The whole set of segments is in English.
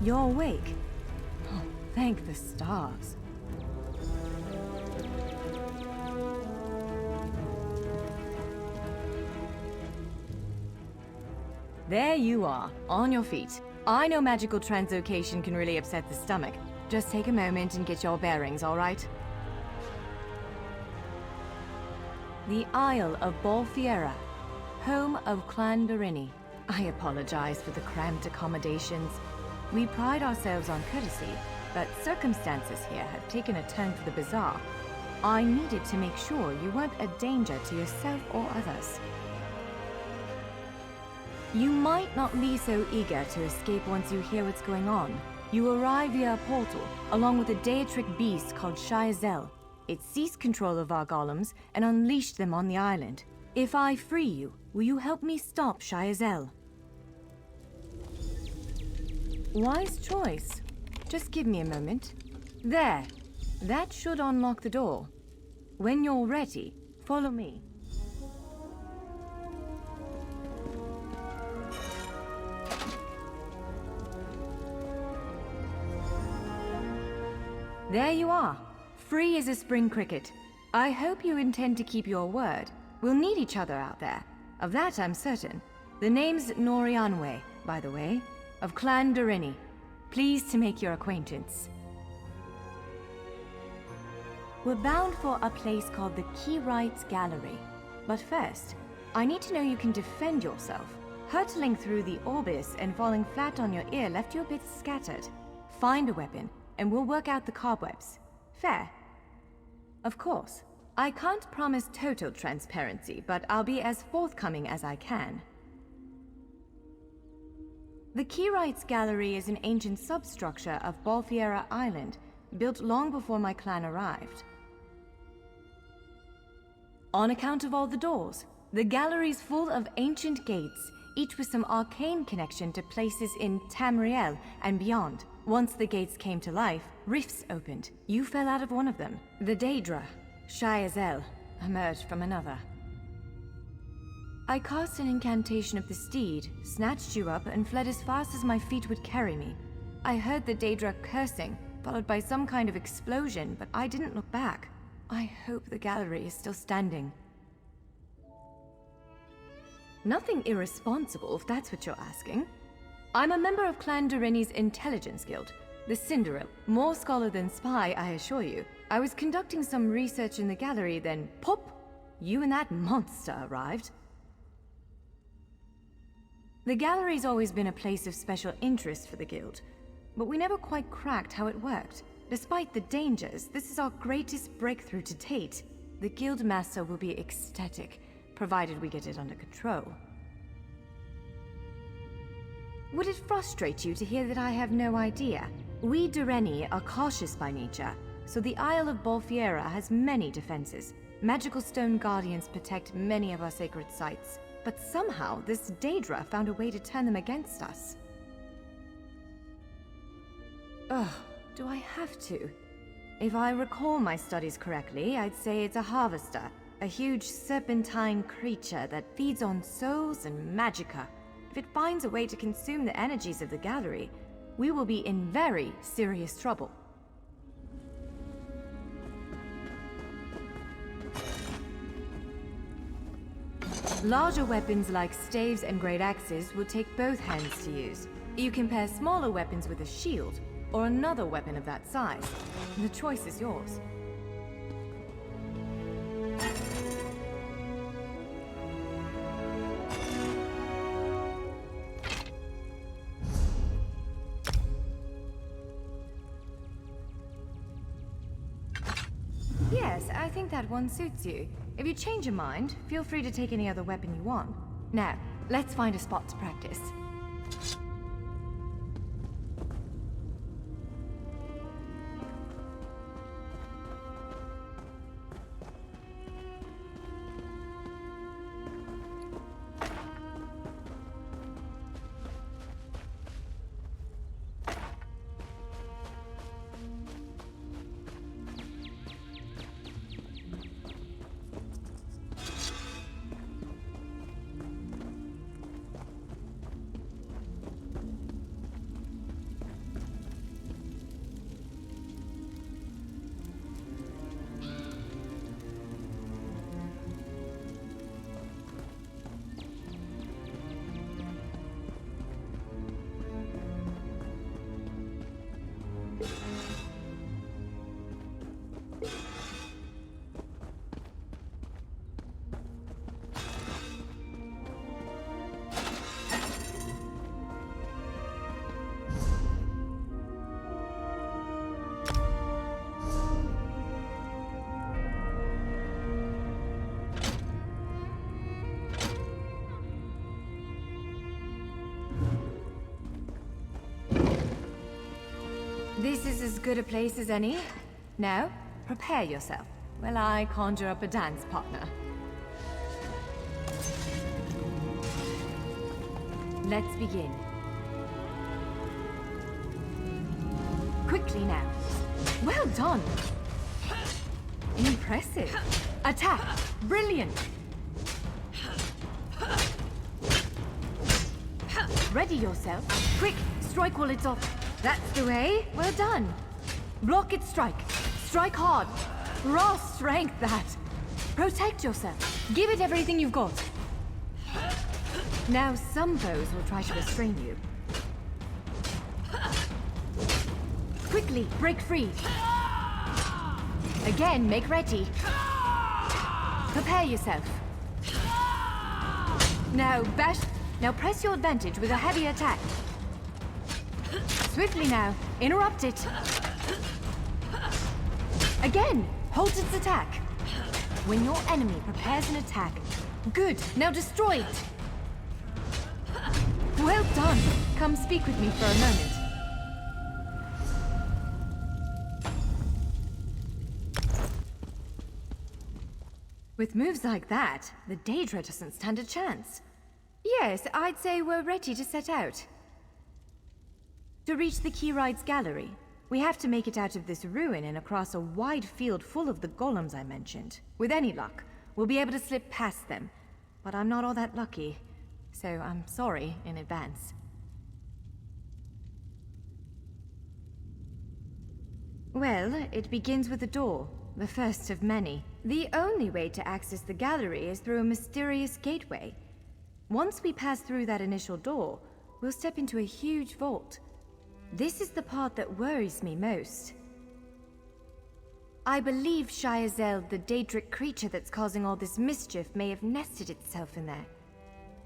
You're awake. Oh, thank the stars. There you are, on your feet. I know magical translocation can really upset the stomach. Just take a moment and get your bearings, all right? The Isle of Balfiera, home of Clan Barini. I apologize for the cramped accommodations. We pride ourselves on courtesy, but circumstances here have taken a turn for the bizarre. I needed to make sure you weren't a danger to yourself or others. You might not be so eager to escape once you hear what's going on. You arrive via a portal, along with a Daetric beast called Shayazel. It seized control of our golems and unleashed them on the island. If I free you, will you help me stop Shayazel? Wise choice. Just give me a moment. There. That should unlock the door. When you're ready, follow me. There you are, free as a spring cricket. I hope you intend to keep your word. We'll need each other out there. Of that I'm certain. The name's Norianwe, by the way, of Clan Barini. Pleased to make your acquaintance. We're bound for a place called the Keyrights Gallery. But first, I need to know you can defend yourself. Hurtling through the Orbis and falling flat on your ear left you a bit scattered. Find a weapon, and we'll work out the cobwebs. Fair? Of course. I can't promise total transparency, but I'll be as forthcoming as I can. The Keyrights Gallery is an ancient substructure of Balfiera Island, built long before my clan arrived. On account of all the doors, the gallery's full of ancient gates, each with some arcane connection to places in Tamriel and beyond. Once the gates came to life, rifts opened. You fell out of one of them. The Daedra, Shayazel, emerged from another. I cast an incantation of the steed, snatched you up, and fled as fast as my feet would carry me. I heard the Daedra cursing, followed by some kind of explosion, but I didn't look back. I hope the gallery is still standing. Nothing irresponsible, if that's what you're asking. I'm a member of Clan Dorini's Intelligence Guild, the Cinderella. More scholar than spy, I assure you. I was conducting some research in the gallery, then pop! You and that monster arrived. The gallery's always been a place of special interest for the guild, but we never quite cracked how it worked. Despite the dangers, this is our greatest breakthrough to date. The guild master will be ecstatic, provided we get it under control. Would it frustrate you to hear that I have no idea? We Doreni are cautious by nature, so the Isle of Balfiera has many defenses. Magical stone guardians protect many of our sacred sites, but somehow this Daedra found a way to turn them against us. Ugh, do I have to? If I recall my studies correctly, I'd say it's a harvester, a huge serpentine creature that feeds on souls and magicka. If it finds a way to consume the energies of the gallery, we will be in very serious trouble. Larger weapons like staves and great axes will take both hands to use. You can pair smaller weapons with a shield, or another weapon of that size. The choice is yours. Yes, I think that one suits you. If you change your mind, feel free to take any other weapon you want. Now, let's find a spot to practice. This is as good a place as any. Now, prepare yourself while I conjure up a dance partner. Let's begin. Quickly now. Well done! Impressive. Attack! Brilliant! Ready yourself. Quick, strike while it's off. That's the way. Well done. Block its strike. Strike hard. Raw strength, that. Protect yourself. Give it everything you've got. Now some foes will try to restrain you. Quickly, break free. Again, make ready. Prepare yourself. Now, bash. Now press your advantage with a heavy attack. Swiftly now, interrupt it. Again, halt its attack. When your enemy prepares an attack, good, now destroy it. Well done. Come speak with me for a moment. With moves like that, the Daedra doesn't stand a chance. Yes, I'd say we're ready to set out. To reach the Keyride's gallery, we have to make it out of this ruin and across a wide field full of the golems I mentioned. With any luck, we'll be able to slip past them. But I'm not all that lucky, so I'm sorry in advance. Well, it begins with a door, the first of many. The only way to access the gallery is through a mysterious gateway. Once we pass through that initial door, we'll step into a huge vault. This is the part that worries me most. I believe Shiazel, the Daedric creature that's causing all this mischief, may have nested itself in there.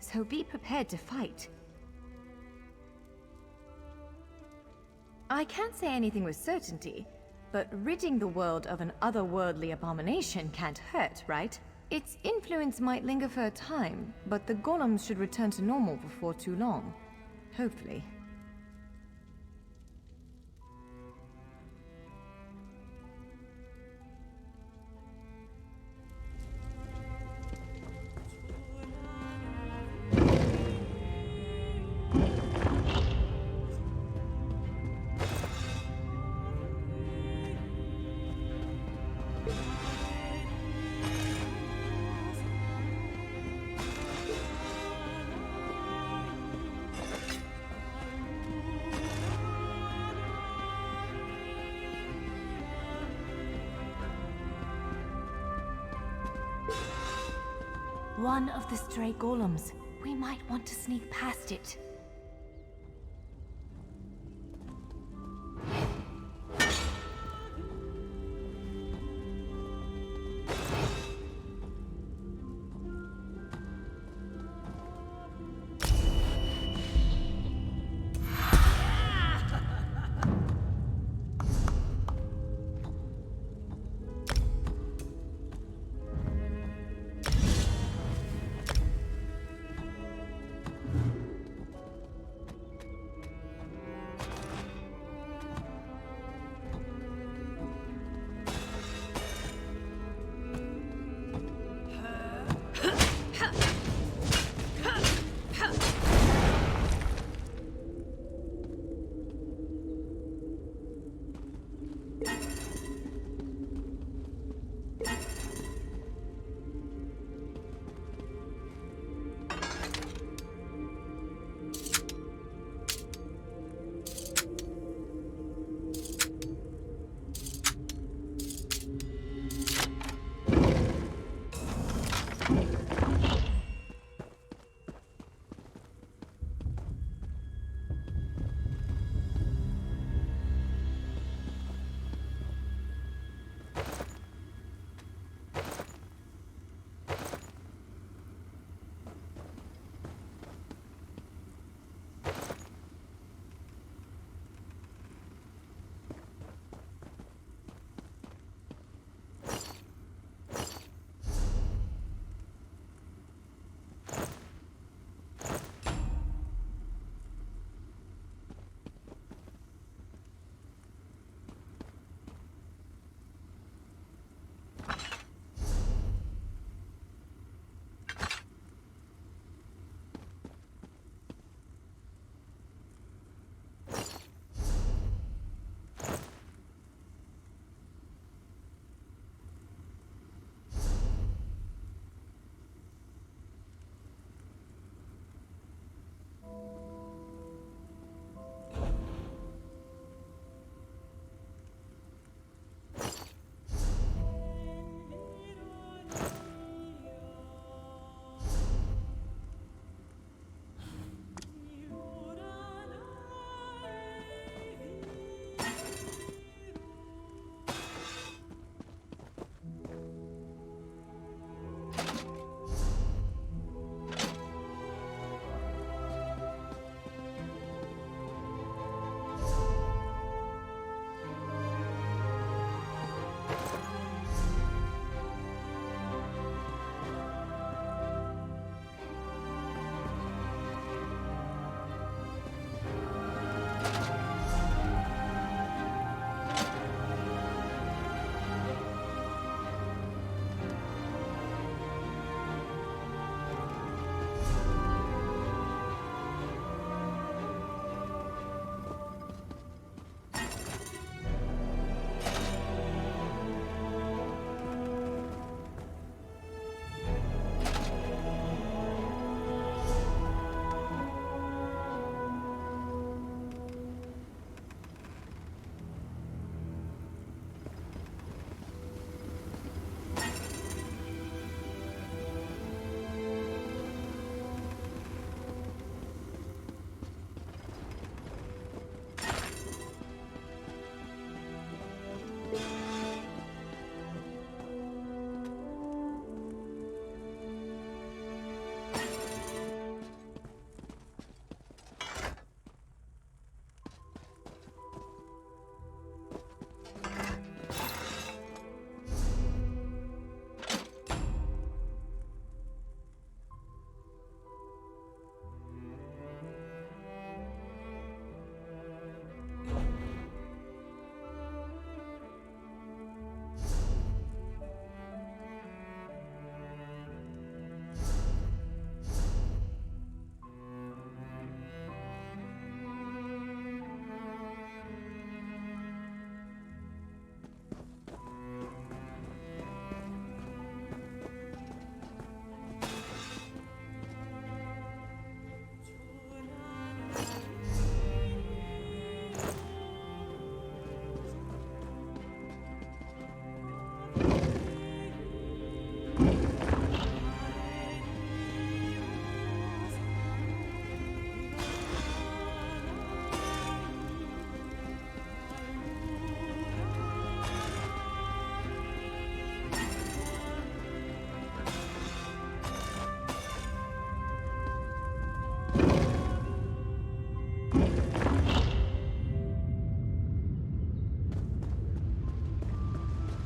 So be prepared to fight. I can't say anything with certainty, but ridding the world of an otherworldly abomination can't hurt, right? Its influence might linger for a time, but the golems should return to normal before too long. Hopefully. One of the stray golems. We might want to sneak past it.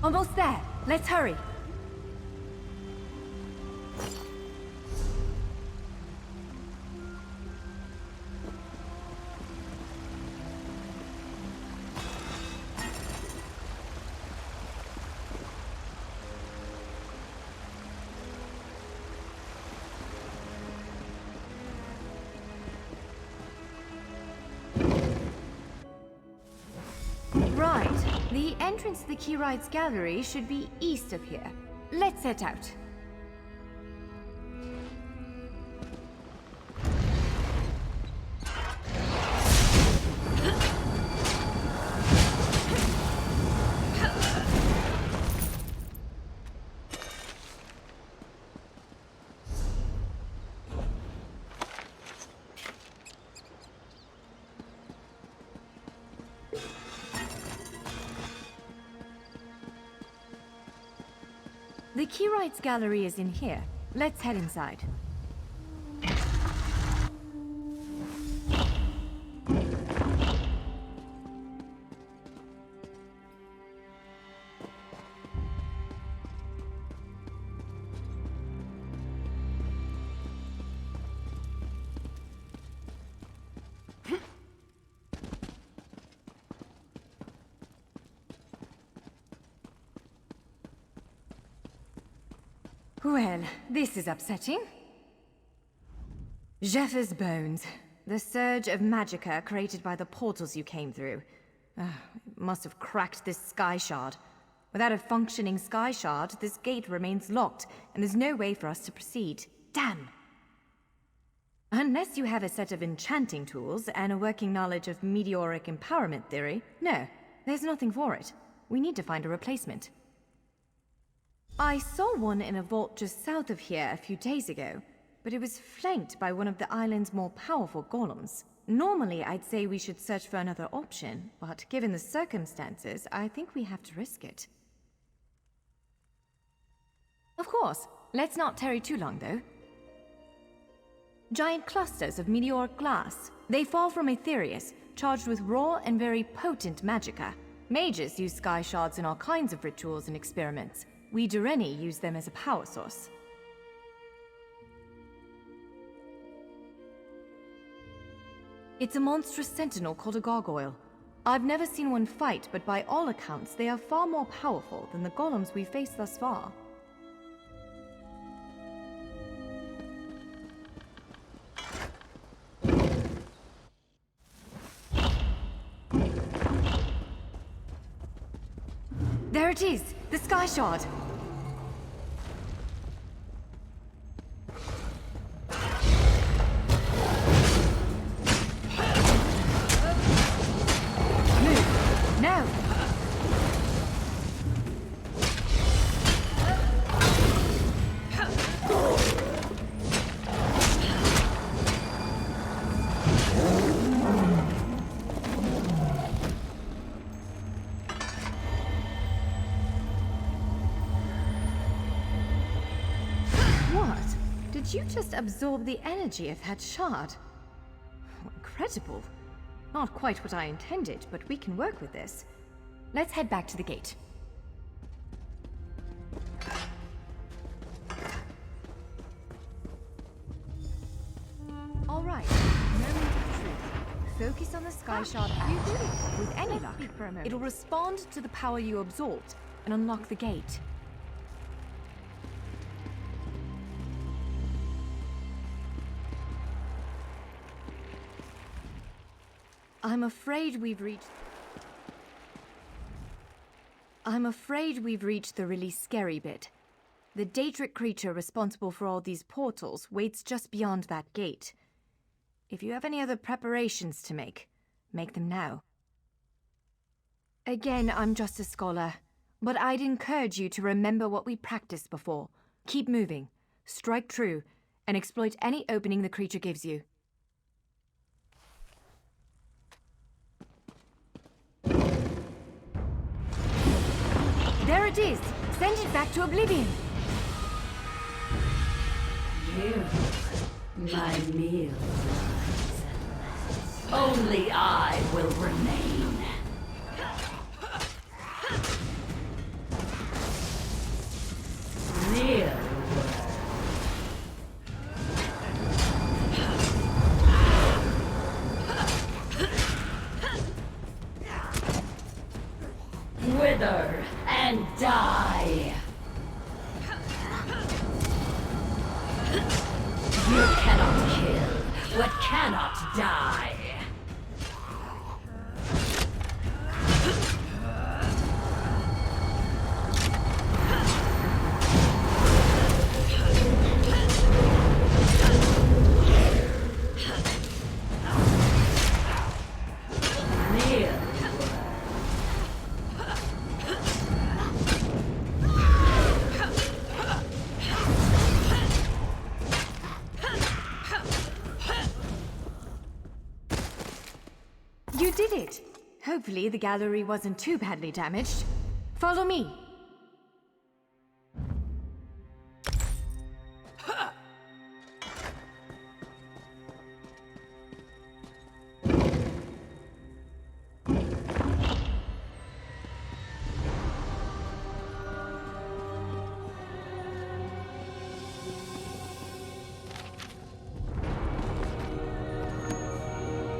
Almost there. Let's hurry. Right. The entrance to the Keyride's gallery should be east of here. Let's set out. The Keyride's gallery is in here. Let's head inside. Well, this is upsetting. Jeffers' bones. The surge of magicka created by the portals you came through. It must have cracked this sky shard. Without a functioning sky shard, this gate remains locked, and there's no way for us to proceed. Damn! Unless you have a set of enchanting tools and a working knowledge of meteoric empowerment theory, no, there's nothing for it. We need to find a replacement. I saw one in a vault just south of here a few days ago, but it was flanked by one of the island's more powerful golems. Normally, I'd say we should search for another option, but given the circumstances, I think we have to risk it. Of course. Let's not tarry too long, though. Giant clusters of meteoric glass. They fall from Aetherius, charged with raw and very potent magicka. Mages use sky shards in all kinds of rituals and experiments. We Dureni use them as a power source. It's a monstrous sentinel called a gargoyle. I've never seen one fight, but by all accounts, they are far more powerful than the golems we've faced thus far. There it is! The Sky Shard! Move! Now! Did you just absorb the energy of that shard? Oh, incredible. Not quite what I intended, but we can work with this. Let's head back to the gate. All right, moment of truth. Focus on the Sky Shard out. With any luck, it'll respond to the power you absorbed and unlock the gate. I'm afraid we've reached the really scary bit. The Daedric creature responsible for all these portals waits just beyond that gate. If you have any other preparations to make them now. Again, I'm just a scholar, but I'd encourage you to remember what we practiced before. Keep moving, strike true, and exploit any opening the creature gives you. There it is! Send it back to oblivion! You, my meal. Only I will remain. Wither and die! You cannot kill what cannot die! You did it! Hopefully the gallery wasn't too badly damaged. Follow me!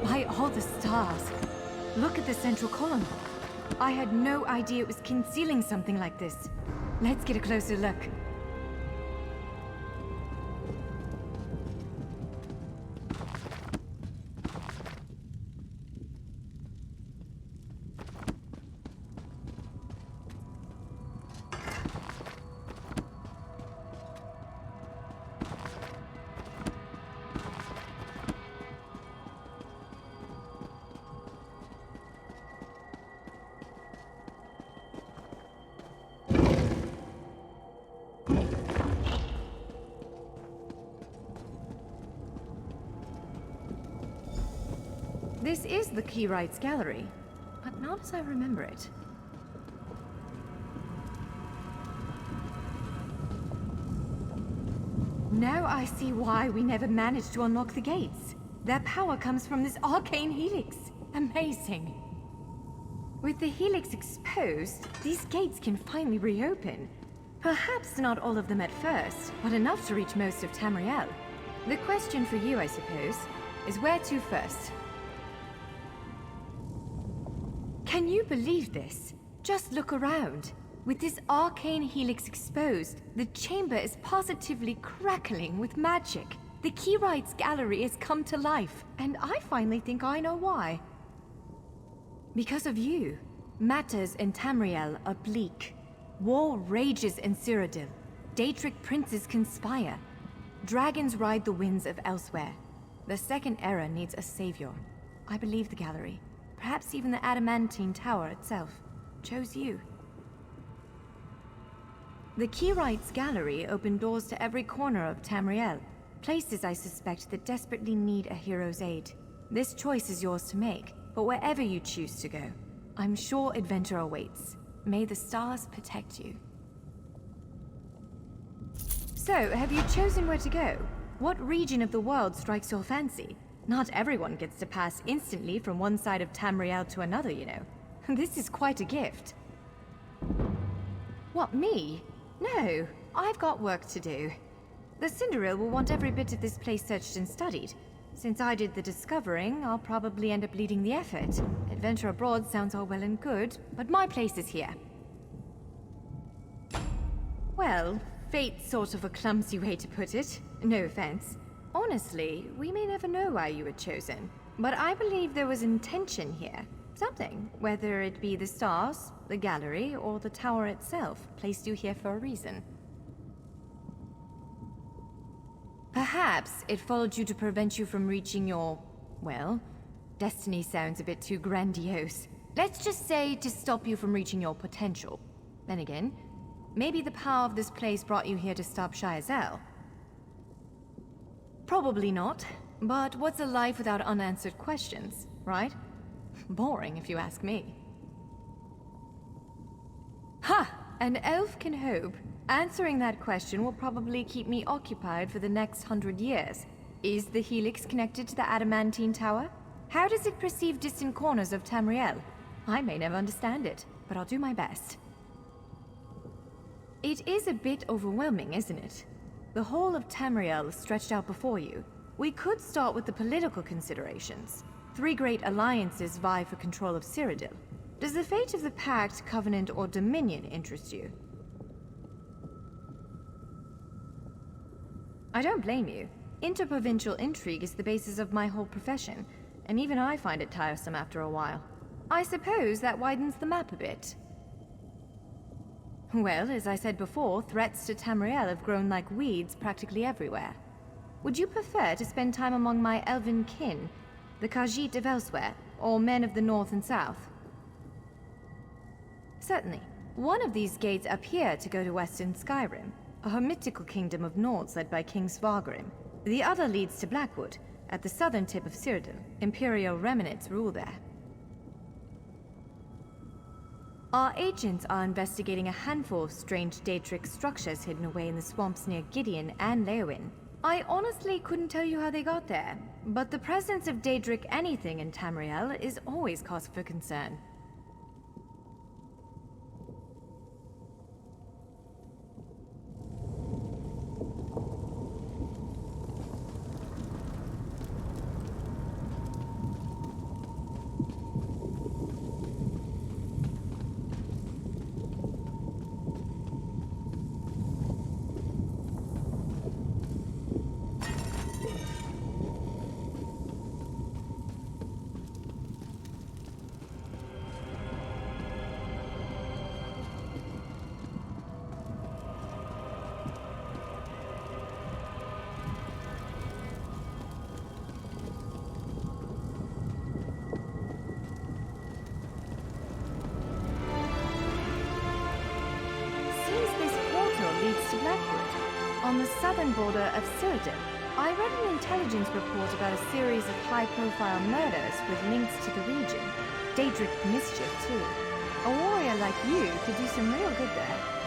By all the stars! Look at the central column. I had no idea it was concealing something like this. Let's get a closer look. This is the Keyrights Gallery, but not as I remember it. Now I see why we never managed to unlock the gates. Their power comes from this arcane helix. Amazing. With the helix exposed, these gates can finally reopen. Perhaps not all of them at first, but enough to reach most of Tamriel. The question for you, I suppose, is where to first? Can you believe this? Just look around. With this arcane helix exposed, the chamber is positively crackling with magic. The Keyrights Gallery has come to life, and I finally think I know why. Because of you. Matters in Tamriel are bleak. War rages in Cyrodiil. Daedric princes conspire. Dragons ride the winds of elsewhere. The Second Era needs a savior. I believe the Gallery, perhaps even the Adamantine Tower itself, chose you. The Keyrights Gallery opened doors to every corner of Tamriel, places I suspect that desperately need a hero's aid. This choice is yours to make, but wherever you choose to go, I'm sure adventure awaits. May the stars protect you. So, have you chosen where to go? What region of the world strikes your fancy? Not everyone gets to pass instantly from one side of Tamriel to another, you know. This is quite a gift. What, me? No, I've got work to do. The Cinderil will want every bit of this place searched and studied. Since I did the discovering, I'll probably end up leading the effort. Adventure abroad sounds all well and good, but my place is here. Well, fate's sort of a clumsy way to put it. No offense. Honestly, we may never know why you were chosen, but I believe there was intention here. Something, whether it be the stars, the gallery, or the tower itself, placed you here for a reason. Perhaps it followed you to prevent you from reaching your, well, destiny sounds a bit too grandiose. Let's just say to stop you from reaching your potential. Then again, maybe the power of this place brought you here to stop Shayazel. Probably not, but what's a life without unanswered questions, right? Boring, if you ask me. Ha! An elf can hope. Answering that question will probably keep me occupied for the next 100 years. Is the Helix connected to the Adamantine Tower? How does it perceive distant corners of Tamriel? I may never understand it, but I'll do my best. It is a bit overwhelming, isn't it? The whole of Tamriel is stretched out before you. We could start with the political considerations. 3 great alliances vie for control of Cyrodiil. Does the fate of the Pact, Covenant, or Dominion interest you? I don't blame you. Interprovincial intrigue is the basis of my whole profession, and even I find it tiresome after a while. I suppose that widens the map a bit. Well, as I said before, threats to Tamriel have grown like weeds practically everywhere. Would you prefer to spend time among my elven kin, the Khajiit of elsewhere, or men of the north and south? Certainly. One of these gates appear to go to western Skyrim, a hermitical kingdom of Nords led by King Svargrim. The other leads to Blackwood, at the southern tip of Cyrodiil. Imperial remnants rule there. Our agents are investigating a handful of strange Daedric structures hidden away in the swamps near Gideon and Leowyn. I honestly couldn't tell you how they got there, but the presence of Daedric anything in Tamriel is always cause for concern. Leads to Blackwood, on the southern border of Cyrodiil. I read an intelligence report about a series of high-profile murders with links to the region. Daedric mischief, too. A warrior like you could do some real good there.